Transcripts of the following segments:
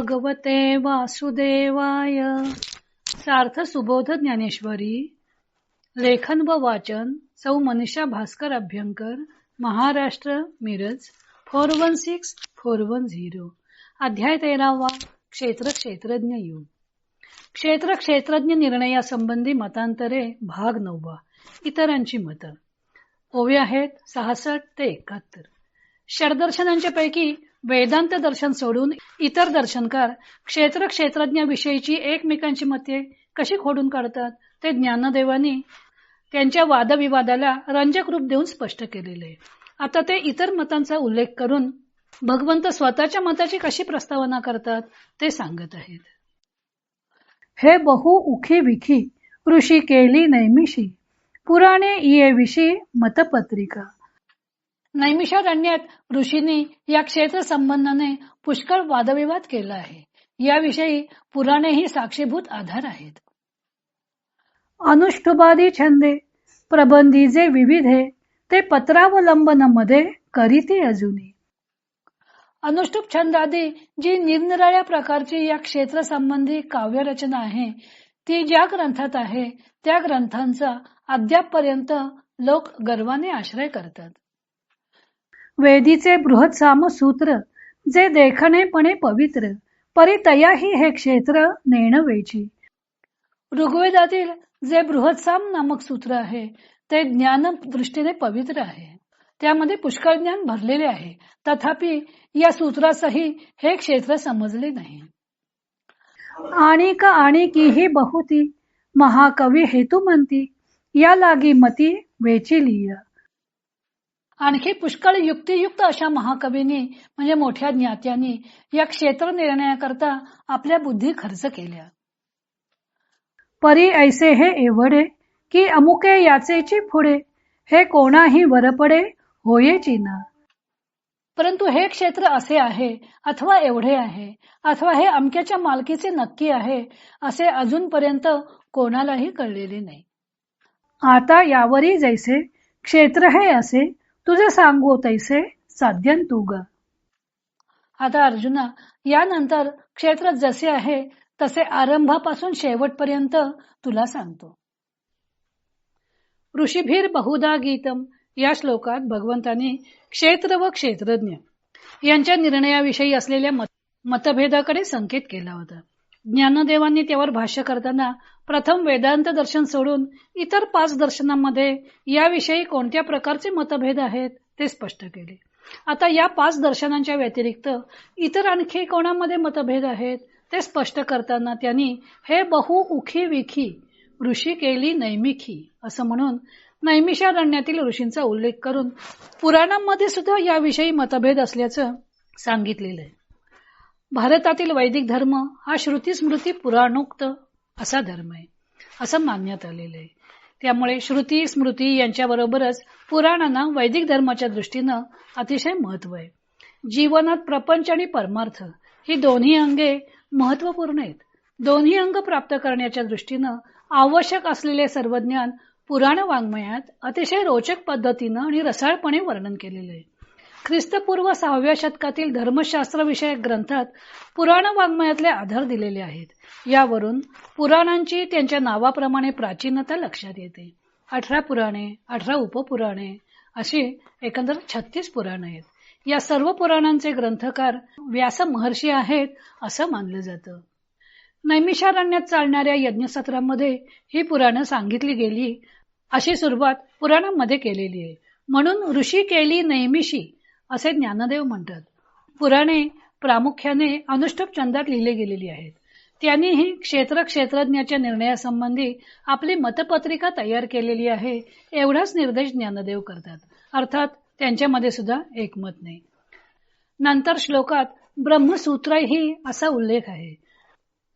भगवते वासुदेवाय. सार्थ सुबोध ज्ञानेश्वरी. लेखन व वाचन सौ मनीषा भास्कर अभ्यंकर, महाराष्ट्र, मिरज 416410. अध्याय 13वा. क्षेत्र क्षेत्रज्ञ योग. क्षेत्र क्षेत्रज्ञ निर्णयासंबंधी मतांतरे भाग 9. इतरांची मत. ओवे आहेत 66 ते 71. षडदर्शनांच्या पैकी वेदांत दर्शन सोडून इतर दर्शनकार क्षेत्र क्षेत्रज्ञाविषयीची एकमेकांची मते कशी खोडून काढतात ते ज्ञानदेवांनी त्यांच्या वादविवादाला रंजक रूप देऊन स्पष्ट केलेले. आता ते इतर मतांचा उल्लेख करून भगवंत स्वतःच्या मताची कशी प्रस्तावना करतात ते सांगत आहेत. हे बहु उखी विखी ऋषी केली नैमिषी, पुराणे ये विषयी मतपत्रिका. नैमिषारण्यात ऋषींनी या क्षेत्र संबंधाने पुष्कळ वादविवाद केला आहे. याविषयी पुराणेही साक्षीभूत आधार आहेत. अनुष्ठुबादी छंदे प्रबंधी जे विविधे, ते पत्रावलंबन मध्ये करीती अजूनी. अनुष्ठुप छंदादी जी निरनिराळ्या प्रकारची या क्षेत्र संबंधी काव्यरचना आहे, ती ज्या ग्रंथात आहे त्या ग्रंथांचा अद्यापपर्यंत लोक गर्वाने आश्रय करतात. वेदीचे बृहत साम सूत्र जे देखणेपणे पवित्र, परी तयाही हे क्षेत्र नेणवेची. ऋग्वेदातील जे बृहत्साम नामक सूत्र आहे ते ज्ञान दृष्टीने पवित्र आहे. त्यामध्ये पुष्कळ ज्ञान भरलेले आहे. तथापि या सूत्रासही हे क्षेत्र समजले नाही. आणि ही बहुती महाकवी हेतू म्हणती, या लागी मती वेचिलीय. आणखी पुष्कळ युक्तियुक्त अशा महाकवींनी म्हणजे मोठ्या ज्ञात्यांनी या क्षेत्र निर्णयाकरता आपल्या बुद्धी खर्च केल्या. परी ऐसे हे एवढे की अमुके याचेची पुढे, हे कोणाही वरपडे होयेची ना. परंतु हे क्षेत्र असे आहे अथवा एवढे आहे अथवा हे अमक्याच्या मालकीचे नक्की आहे असे अजूनपर्यंत कोणालाही कळलेले नाही. आता यावरी जैसे क्षेत्र हे असे तुझे सांगू तैसे साध्यन तुग. आता अर्जुना, यानंतर क्षेत्र जसे आहे तसे आरंभापासून शेवटपर्यंत तुला सांगतो. ऋषीभीर बहुधा गीतम या श्लोकात भगवंतांनी क्षेत्र व क्षेत्रज्ञ यांच्या निर्णयाविषयी असलेल्या मतभेदाकडे संकेत केला होता. ज्ञानदेवांनी त्यावर भाष्य करताना प्रथम वेदांत दर्शन सोडून इतर 5 दर्शनांमध्ये याविषयी कोणत्या प्रकारचे मतभेद आहेत ते स्पष्ट केले. आता या 5 दर्शनांच्या व्यतिरिक्त इतर आणखी कोणामध्ये मतभेद आहेत ते स्पष्ट करताना त्यांनी हे बहु उखी विखी ऋषी केली नैमिखी असं म्हणून नैमिषारण्यातील ऋषींचा उल्लेख करून पुराणांमध्ये सुद्धा याविषयी मतभेद असल्याचं सांगितलेलं आहे. भारतातील वैदिक धर्म हा श्रुती स्मृती पुराणोक्त असा धर्म आहे असं मानण्यात आलेलं आहे. त्यामुळे श्रुती स्मृती यांच्याबरोबरच पुराणांना वैदिक धर्माच्या दृष्टीनं अतिशय महत्व आहे. जीवनात प्रपंच आणि परमार्थ ही दोन्ही अंगे महत्वपूर्ण आहेत. दोन्ही अंग प्राप्त करण्याच्या दृष्टीनं आवश्यक असलेले सर्व ज्ञान पुराण वाङ्मयात अतिशय रोचक पद्धतीनं आणि रसाळपणे वर्णन केलेले आहे. ख्रिस्तपूर्व 6व्या शतकातील धर्मशास्त्र विषयक ग्रंथात पुराण वाङ्मयातले आधार दिलेले आहेत. यावरून पुराणांची त्यांच्या नावाप्रमाणे प्राचीनता लक्षात येते. 18 पुराणे, 18 उपपुराणे अशी एकंदर 36 पुराणे आहेत. या सर्व पुराणांचे ग्रंथकार व्यास महर्षी आहेत असं मानलं जातं. नैमिषारण्यात चालणाऱ्या यज्ञसत्रामध्ये ही पुराणं सांगितली गेली अशी सुरुवात पुराणांमध्ये केलेली आहे. म्हणून ऋषी केली नैमिषी असे ज्ञानदेव म्हणतात. पुराणे प्रामुख्याने अनुष्ठुप छंदात लिहिले गेलेली आहेत. त्यांनीही क्षेत्र क्षेत्रज्ञाच्या निर्णयासंबंधी आपली मतपत्रिका तयार केलेली आहे एवढाच निर्देश ज्ञानदेव करतात. अर्थात त्यांच्यामध्ये सुद्धा एकमत नाही. नंतर श्लोकात ब्रह्मसूत्रही असा उल्लेख आहे.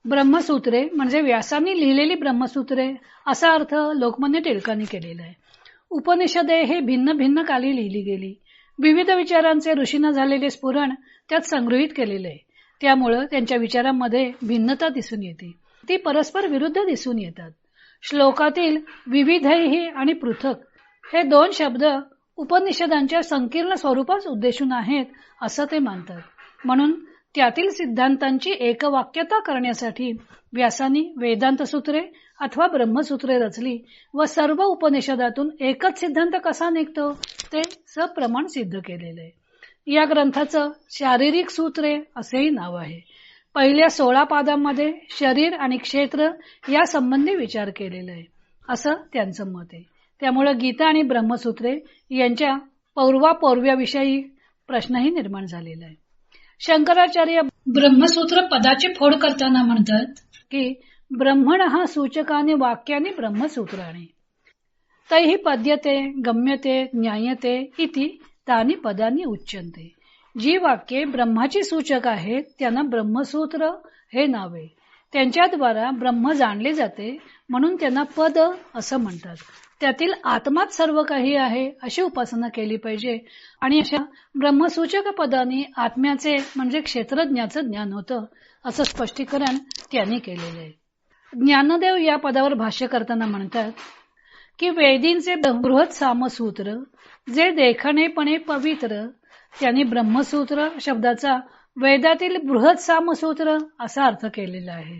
ब्रह्मसूत्रे म्हणजे व्यासांनी लिहिलेली ब्रह्मसूत्रे असा अर्थ लोकमान्य टिळकांनी केलेला आहे. उपनिषदे हे भिन्न भिन्न काली लिहिली गेली. विविध विचारांचे ऋषींना झालेले स्फुरण त्यात संग्रहित केलेले आहे. त्यामुळं त्यांच्या विचारांमध्ये भिन्नता दिसून येते. ती परस्पर विरुद्ध दिसून येतात. श्लोकातील विविधही आणि पृथक हे 2 शब्द उपनिषदांच्या संकीर्ण स्वरूपास उद्देशून आहेत असं ते मानतात. म्हणून त्यातील सिद्धांतांची एकवाक्यता करण्यासाठी व्यासांनी वेदांत सूत्रे अथवा ब्रह्मसूत्रे रचली व सर्व उपनिषदातून एकच सिद्धांत कसा निघतो ते सप्रमाण सिद्ध केलेले आहे। या ग्रंथाचं शारीरिक सूत्रे असेही नाव आहे। पहिल्या 16 पादांमध्ये शरीर आणि क्षेत्र या संबंधी विचार केलेला आहे असं त्यांचं मत आहे। त्यामुळे गीता आणि ब्रह्मसूत्रे यांच्या पौर्वाविषयी प्रश्नही निर्माण झालेला आहे। शंकराचार्य ब्रह्मसूत्र पदाची फोड करताना म्हणतात की ब्रह्मण हा सूचकाने वाक्याने ब्रह्मसूत्राने तैहि पद्यते गम्यते ज्ञायते इति तानी पदानी उच्यन्ते। जी वाक्ये ब्रह्माची सूचक आहेत त्यांना ब्रह्मसूत्र हे नाव आहे। त्यांच्याद्वारा ब्रह्म जाणले जाते म्हणून त्यांना पद असं म्हणतात। त्यातील आत्माच सर्व काही आहे अशी उपासना केली पाहिजे आणि अशा ब्रह्मसूचक पदाने आत्म्याचे म्हणजे क्षेत्रज्ञाचं ज्ञान होतं असं स्पष्टीकरण त्यांनी केलेले आहे। ज्ञानदेव या पदावर भाष्य करताना म्हणतात की वेदींचे बृहत सामसूत्र जे देखणेपणे पवित्र त्यांनी ब्रह्मसूत्र शब्दाचा वेदातील बृहत सामसूत्र असा अर्थ केलेला आहे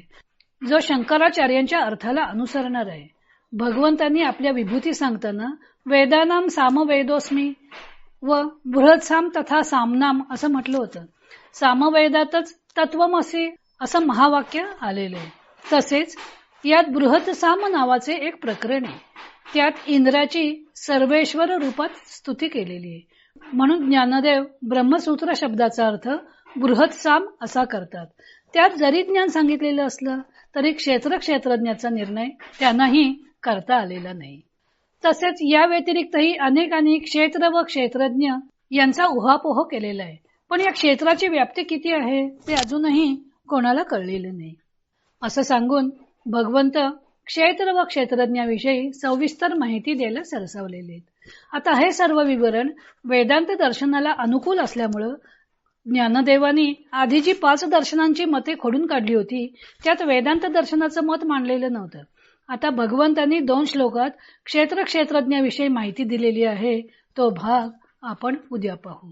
जो शंकराचार्यांच्या अर्थाला अनुसरणार आहे। भगवंतांनी आपल्या विभूती सांगताना वेदानाम सामवेदोस्मी व बृहत्साम तथा सामनाम असं म्हटलं होतं। सामवेदातच तत्वमसी असं महावाक्य आलेले आहे। तसेच यात बृहत्साम नावाचे एक प्रकरण आहे। त्यात इंद्राची सर्वेश्वर रूपात स्तुती केलेली आहे म्हणून ज्ञानदेव ब्रह्मसूत्र शब्दाचा अर्थ बृहत्साम असा करतात। त्यात जरी ज्ञान सांगितलेलं असलं तरी क्षेत्रज्ञाचा निर्णय त्यांनाही करता आलेला नाही। तसेच या व्यतिरिक्तही अनेकांनी क्षेत्र व क्षेत्रज्ञ यांचा उहापोह केलेला आहे पण या क्षेत्राची व्याप्ती किती आहे ते अजूनही कोणाला कळलेलं नाही असं सांगून भगवंत क्षेत्र व क्षेत्रज्ञाविषयी सविस्तर माहिती द्यायला सरसावलेले आहेत। आता हे सर्व विवरण वेदांत दर्शनाला अनुकूल असल्यामुळं ज्ञानदेवानी आधी जी 5 दर्शनांची मते खोडून काढली होती त्यात वेदांत दर्शनाचं मत मांडलेलं नव्हतं। आता भगवंतांनी 2 श्लोकात क्षेत्रज्ञाविषयी माहिती दिलेली आहे तो भाग आपण उद्या पाहू।